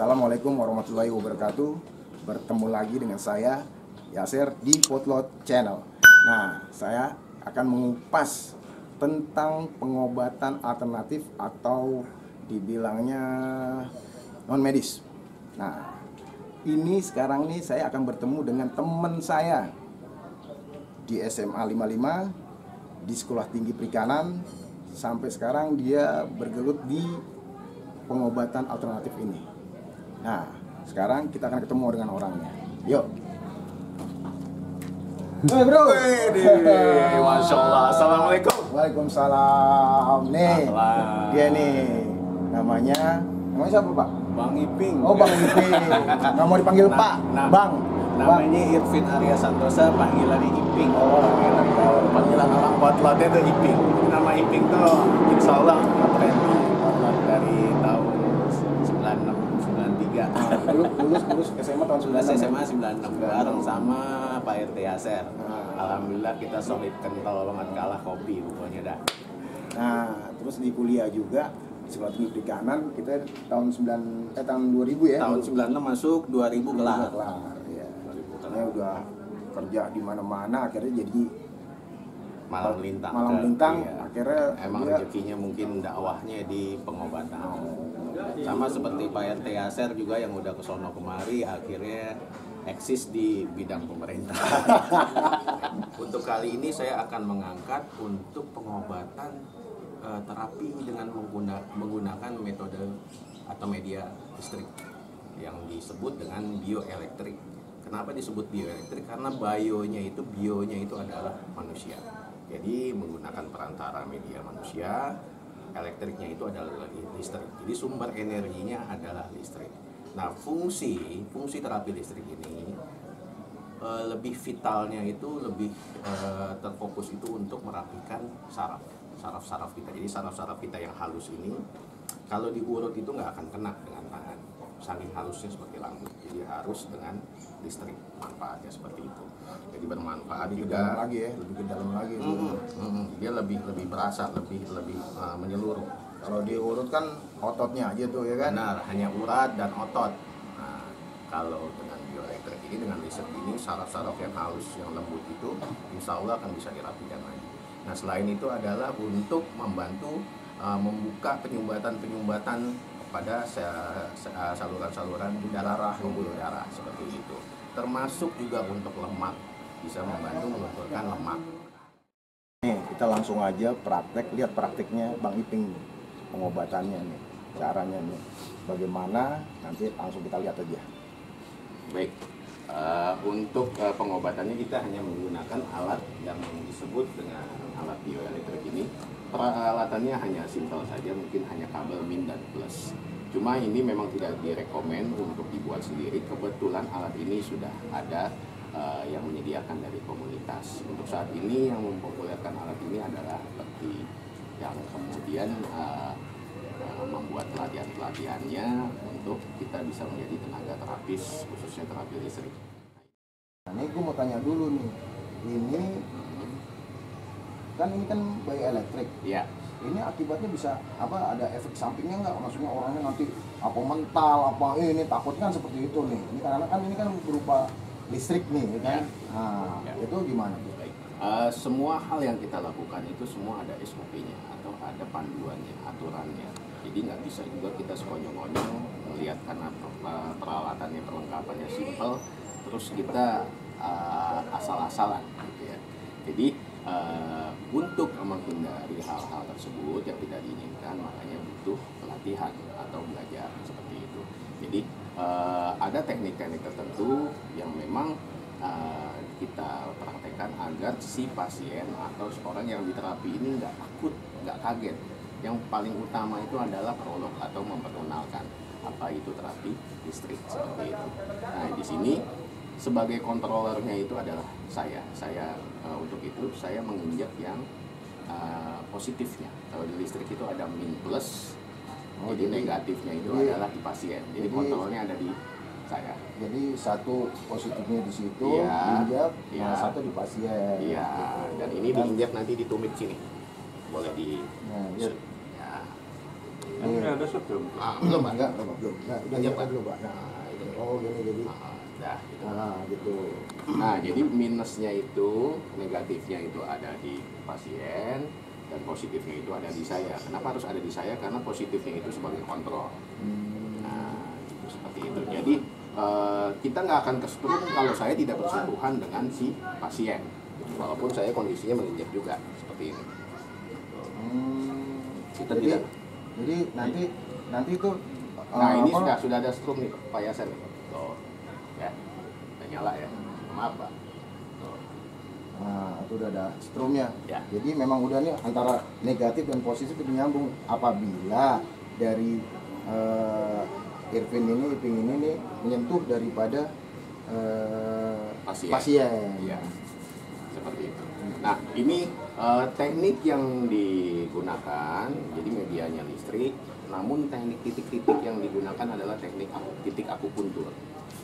Assalamualaikum warahmatullahi wabarakatuh. Bertemu lagi dengan saya Yasir di Potlot Channel. Nah, saya akan mengupas tentang pengobatan alternatif atau dibilangnya non medis. Nah, ini sekarang nih saya akan bertemu dengan teman saya di SMA 55 di Sekolah Tinggi Perikanan. Sampai sekarang dia bergelut di pengobatan alternatif ini. Nah, sekarang kita akan ketemu dengan orangnya. Yuk. Hei bro. Masya Allah. Assalamualaikum. Waalaikumsalam. Nih, dia nih. Namanya siapa Pak? Bang Iping. Oh Bang Iping. Nggak mau dipanggil Pak. Bang. Namanya Irvin Arya Santosa, panggilannya Iping. Panggilan orang Potlotnya itu Iping. Nama Iping tuh insya Allah ngetren Potlot dari tahun 96, 93. Lulus SMA tahun 96. SMA 96 bareng sama Pak RT Yaser. Alhamdulillah kita solid kental banget, kalah kopi pokoknya dah. Nah, terus di kuliah juga Sekolah Tinggi Perikanan kita tahun 2000 ya. Tahun 96 masuk, 2000 kelar. Ya. Karena udah kerja di mana-mana akhirnya jadi Malang melintang. Iya. Akhirnya emang rezekinya mungkin dakwahnya di pengobatan. Sama seperti Pak RT Yaser juga yang udah kesono kemari akhirnya eksis di bidang pemerintah. Untuk kali ini saya akan mengangkat untuk pengobatan terapi dengan menggunakan metode atau media listrik yang disebut dengan bioelektrik. Kenapa disebut bioelektrik? Karena bionya itu adalah manusia. Jadi menggunakan perantara media manusia, elektriknya itu adalah listrik. Jadi sumber energinya adalah listrik. Nah, fungsi terapi listrik ini lebih vitalnya itu lebih terfokus itu untuk merapikan saraf kita. Jadi saraf-saraf kita yang halus ini kalau diurut itu nggak akan kena dengan tangan. Saking halusnya seperti lampu. Jadi harus dengan listrik, manfaatnya seperti itu. Jadi bermanfaat lebih juga. dalam lagi ya, lebih ke dalam lagi. Dia lebih berasa, lebih menyeluruh. Kalau diurut kan ototnya aja tuh ya kan. Benar, hanya urat dan otot. Nah, kalau dengan bioelektrik ini, dengan listrik ini, saraf-saraf yang halus, yang lembut itu insya Allah akan bisa dirapikan lagi. Nah, selain itu adalah untuk membantu membuka penyumbatan pada saluran darah, pembuluh darah seperti itu. Termasuk juga untuk lemak, bisa membantu mengumpulkan lemak. Nih, kita langsung aja lihat prakteknya Bang Iping pengobatannya nih, caranya nih. Bagaimana nanti langsung kita lihat aja. Baik. Untuk pengobatannya kita hanya menggunakan alat yang disebut dengan alat bioelektrik ini. Peralatannya hanya simpel saja, mungkin hanya kabel min dan plus. Cuma ini memang tidak direkomend untuk dibuat sendiri. Kebetulan alat ini sudah ada yang menyediakan dari komunitas. Untuk saat ini yang mempopulerkan alat ini adalah seperti yang kemudian membuat pelatihan-pelatihannya untuk kita bisa menjadi tenaga terapis, khususnya terapi listrik. Nah, ini gue mau tanya dulu nih, ini kan bioelektrik. Iya. Ini akibatnya bisa ada efek sampingnya nggak? Maksudnya orangnya nanti apa mental ini takutnya kan seperti itu nih. Ini karena kan ini kan berupa listrik nih, kan? Nah, itu gimana? Baik. Semua hal yang kita lakukan itu semua ada SOP-nya atau ada panduannya, aturannya. Jadi nggak bisa juga kita sekonyong-konyong melihat karena peralatannya, perlengkapannya simpel, terus kita asal-asalan, gitu ya. Jadi untuk menghindari hal-hal tersebut yang tidak diinginkan, makanya butuh pelatihan atau belajar seperti itu. Jadi ada teknik-teknik tertentu yang memang kita praktekkan agar si pasien atau orang yang diterapi ini nggak takut, nggak kaget. Yang paling utama itu adalah prolog atau memperkenalkan apa itu terapi listrik seperti itu. Nah, di sini sebagai kontrolernya itu adalah saya untuk itu saya menginjak yang positifnya. Kalau di listrik itu ada min plus, jadi negatifnya itu adalah di pasien. Jadi kontrolnya ada di saya. Jadi satu positifnya di situ, ya, injak, ya. Satu di pasien. Iya. Gitu. Dan ini diinjak nanti di tumit sini, boleh di. Nah, ya. Ini ada sebelum. Belum Pak? Enggak, belum. Nah, udah Iya, nyoba Pak. dulu, Pak. Nah, itu. Oh, gini jadi. Nah, gitu. Gitu. Nah, jadi minusnya itu, negatifnya itu ada di pasien, dan positifnya itu ada di saya. Kenapa harus ada di saya? Karena positifnya itu sebagai kontrol. Nah, itu seperti itu. Jadi kita nggak akan kesetrum kalau saya tidak bersentuhan dengan si pasien. Walaupun saya kondisinya menginjak juga seperti ini. Kita Jadi, tidak. jadi nanti itu Nah, ini apa? sudah ada strum nih, Pak Yasen. Tuh, ya, udah nyala ya. Maaf Pak. Tuh. Nah, itu udah ada strumnya. Ya. Jadi memang udah nih antara negatif dan positif itu nyambung. Apabila dari Iping ini nih menyentuh daripada pasien. Iya, seperti itu. Nah, ini teknik yang digunakan, jadi medianya listrik, namun teknik titik-titik yang digunakan adalah teknik titik akupuntur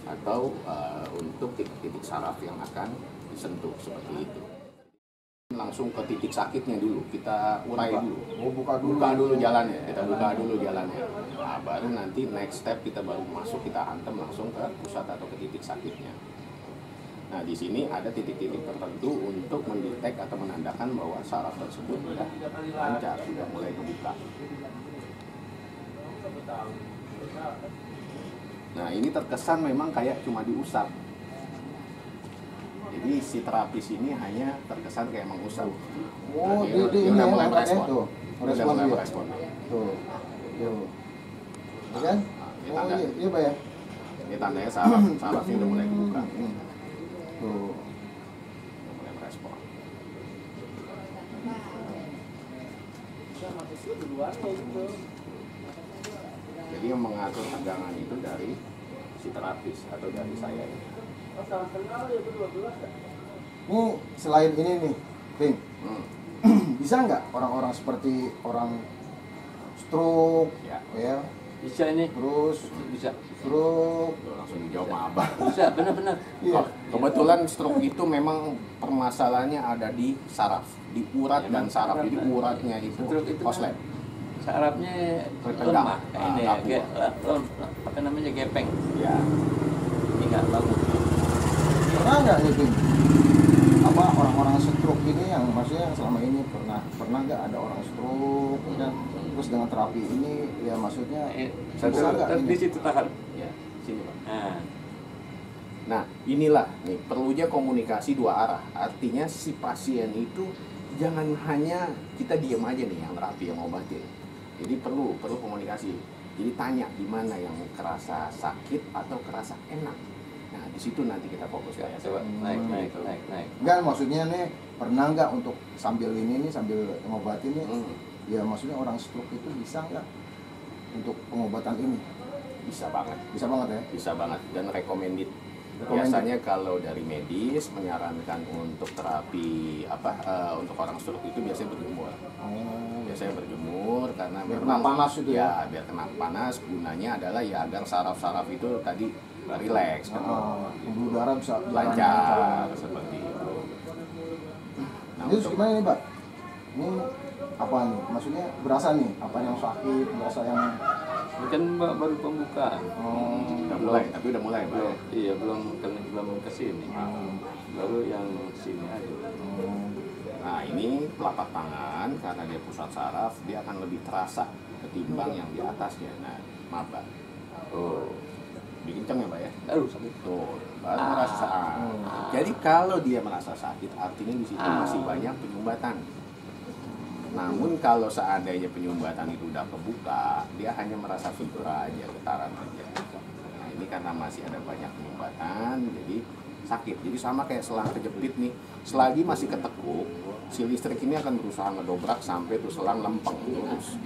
atau untuk titik-titik saraf yang akan disentuh seperti itu. Langsung ke titik sakitnya dulu, kita urai dulu. Oh, buka Buka dulu jalannya, kita buka dulu jalannya. Nah, baru nanti next step kita baru masuk, kita hantam langsung ke pusat atau ke titik sakitnya. Nah, di sini ada titik-titik tertentu untuk mendetek atau menandakan bahwa saraf tersebut sudah lancar, sudah mulai terbuka. Nah, ini terkesan memang kayak cuma diusap. Jadi si terapis ini hanya terkesan kayak mengusap. Oh, Nah, dia udah ini mulai ya, merespon. tuh. Udah Respon mulai dia. merespon. Tuh. Tuh. Ya kan? Ini Oh, tanda. iya, Pak ya. Ini tandanya sarafnya udah mulai terbuka. Tuh. Udah mulai merespon. Jadi yang mengatur tegangan itu dari si terapis atau dari saya ini. Ini selain ini nih, Ping, Hmm. bisa nggak orang-orang seperti orang stroke, Ya. ya, Bisa ini. terus Bisa. stroke, Tuh, langsung dijawab sama Abah. Bisa, benar-benar. iya, Kebetulan stroke itu memang permasalahannya ada di saraf, di urat Ya, dan saraf. saraf. Jadi uratnya itu Stroke itu koslet. Sarafnya Tertegang. lemah, kayak ini ya, Kaku. kayak apa namanya gepeng. Ya. Ini nggak bangun. pernah nggak nih, Ping? Apa orang-orang stroke ini yang maksudnya selama ini pernah nggak ada orang stroke dan terus dengan terapi ini ya maksudnya bisa nggak Di ini? situ tahan. Ya, sini Pak. Nah, Nah, inilah nih perlunya komunikasi dua arah. Artinya si pasien itu jangan hanya kita diam aja nih yang terapi, yang obatin. Jadi perlu komunikasi. Jadi tanya di mana yang kerasa sakit atau kerasa enak. Nah, di situ nanti kita fokus ya. coba naik. Enggak, maksudnya nih pernah nggak untuk sambil ini nih sambil ngobatin nih ya maksudnya orang stroke itu bisa nggak untuk pengobatan ini? Bisa banget. Bisa banget ya? Bisa banget dan recommended. Recommended. Biasanya kalau dari medis menyarankan untuk terapi untuk orang stroke itu biasanya berjemur. Oh, Biasanya berjemur karena Biar memang kena panas itu ya? biar kena panas. Gunanya adalah ya agar saraf-saraf itu tadi rileks kan. pembuluh darah bisa jalan Lancar seperti itu. Nah, Terus untuk gimana nih, Pak? Ini apa nih? Maksudnya berasa nih apa yang sakit, berasa yang Ini kan baru pembukaan. udah mulai, tapi udah mulai, Pak. Iya, belum ke sini. Baru yang sini aja. Nah, ini telapak tangan karena dia pusat saraf, dia akan lebih terasa ketimbang yang di atasnya. Nah, maaf, Pak. Tuh. Lebih kenceng ya, Pak ya? Aduh, sakit. Tuh, baru merasa. Jadi kalau dia merasa sakit, artinya di situ masih banyak penyumbatan. Namun kalau seandainya penyumbatan itu udah kebuka, dia hanya merasa fibra aja, getaran aja. Nah, ini karena masih ada banyak penyumbatan, jadi sakit. Jadi sama kayak selang kejepit nih, selagi masih ketekuk, si listrik ini akan berusaha ngedobrak sampai tuh selang lempeng lurus.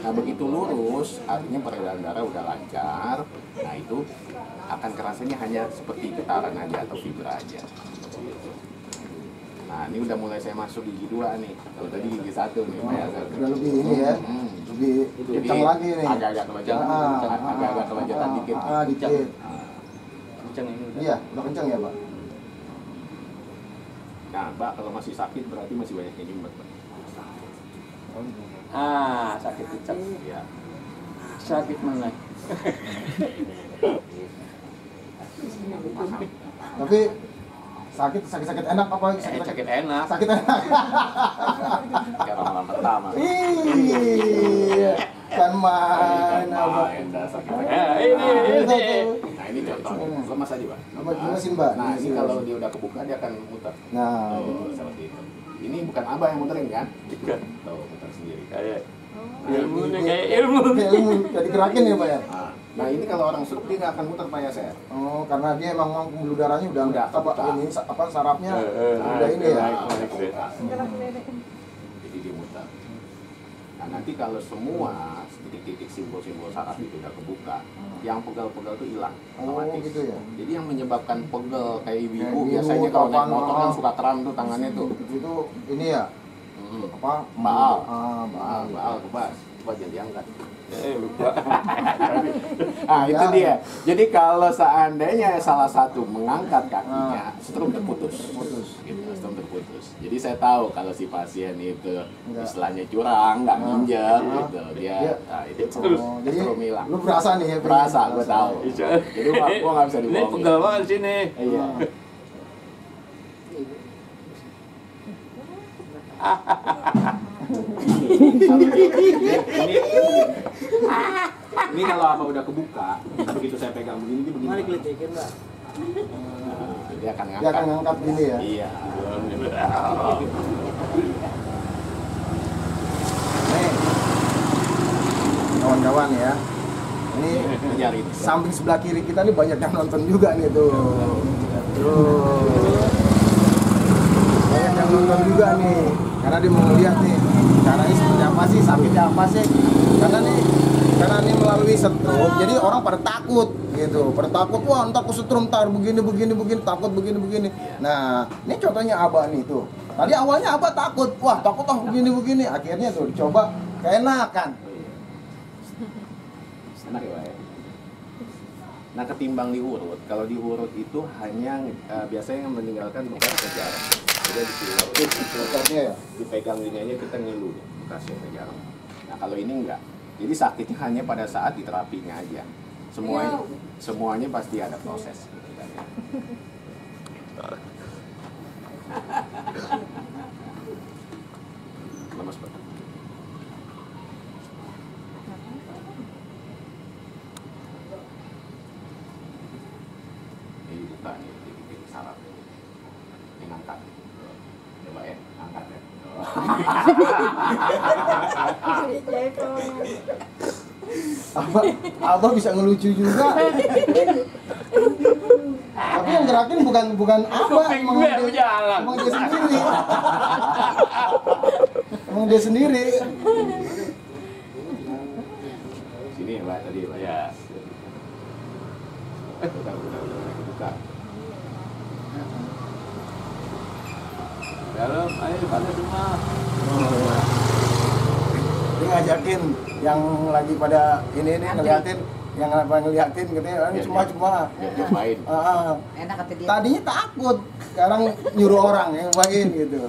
Nah, begitu lurus, artinya peredaran darah udah lancar. Nah, itu akan kerasanya hanya seperti getaran aja atau fibra aja. Nah, ini udah mulai saya masuk gigi 2 nih. Kalau tadi gigi 1 nih, Pak Yaser. udah lebih ini ya, lebih kencang lagi nih. Agak-agak kebanyakan, agak-agak kebanyakan dikit. Dikit. Kencang ini udah. Iya, udah kencang ya, Pak. Nah, Mbak, kalau masih sakit berarti masih banyak yang nyumbat, Pak. Sakit kencang. Ya. Sakit mana? Tapi sakit enak apa Sakit enak. sakit enak? Kayak orang pertama. Iya, kan mana Pak? Sakit. Nah ini contohnya, lemas aja Pak. Apa jelasin Mbak? Nah ini kalau dia udah kebuka dia akan muter. Nah, Oh, seperti itu. Ini bukan abah yang muterin kan? Bukan. Tuh, muter sendiri. Kayak Nah, ilmunya ini- kayak ilmu. kayak ilmu jadi gerakin ya Pak ya? Nah ini kalau orang stroke dia nggak akan muter Pak ya saya. Oh, karena dia emang pembuluh darahnya udah Udah apa kebuka. ini apa sarafnya udah ini ya. Naik. Jadi dia muter. Nah nanti kalau semua titik-titik simbol-simbol saraf itu udah kebuka, yang pegal-pegal itu hilang Oh, otomatis. gitu ya. Jadi yang menyebabkan pegel kayak ibu Kayak ibu, biasanya kalau naik kapan, motor kan oh. suka kram tuh tangannya tuh. Itu ini ya apa? Baal. Baal. Baal kebas. Coba jangan diangkat. Lupa. Ah itu Ya. dia. Jadi kalau seandainya salah satu mengangkat kakinya, strum terputus. Gitu, strum terputus. Jadi saya tahu kalau si pasien itu Enggak. istilahnya curang, nggak nginjek gitu, dia, Iya. nah, itu Oh, jadi strum hilang. lu berasa nih ya? Berasa, gue tahu. Bisa. Jadi gua nggak bisa Ini dibohongin. pegal banget sini. Iya. Ini kalau apa udah kebuka, begitu saya pegang begini, dia begini. Mari kelitikin Mbak. Nah, dia akan Dia akan ngangkat gini ya. Iya. Nih, kawan-kawan ya. Ini Jari ini. samping sebelah kiri kita nih banyak yang nonton juga nih tuh. Tuh. Banyak yang nonton juga nih. Karena dia mau lihat nih caranya seperti apa sih, sakitnya apa sih. Karena ini melalui setrum, jadi orang pada takut gitu. Pada takut, wah ntar aku setrum, ntar begini, takut begini. Nah, ini contohnya Abah nih tuh. Tadi awalnya Abah takut, wah takut begini. Akhirnya tuh dicoba keenakan. Enak ya Pak ya? Nah ketimbang diurut, kalau diurut itu hanya biasanya yang meninggalkan bekas ke jarum. Jadi Contohnya ya. dipegang gini aja kita ngilu bekasnya ke jarum. Nah kalau ini enggak, jadi sakitnya hanya pada saat di terapinya aja. Semuanya pasti ada proses. Gitu kan, ya. Lemas Pak. Ini buka nih titik-titik saraf ini. Ini ngangkat. Coba ya, angkat ya. Abah bisa ngelucu juga. Tapi yang gerakin bukan Abah, emang jalan. emang dia sendiri. Emang dia sendiri. Sini ya Pak, tadi Pak ya. Udah buka. Dalam air pada semua. Dia ngajakin yang lagi pada ini ngeliatin, yang pada ngeliatin katanya ini cuma. Biar dia main. Enak kata dia. Tadinya takut, sekarang nyuruh orang yang main gitu.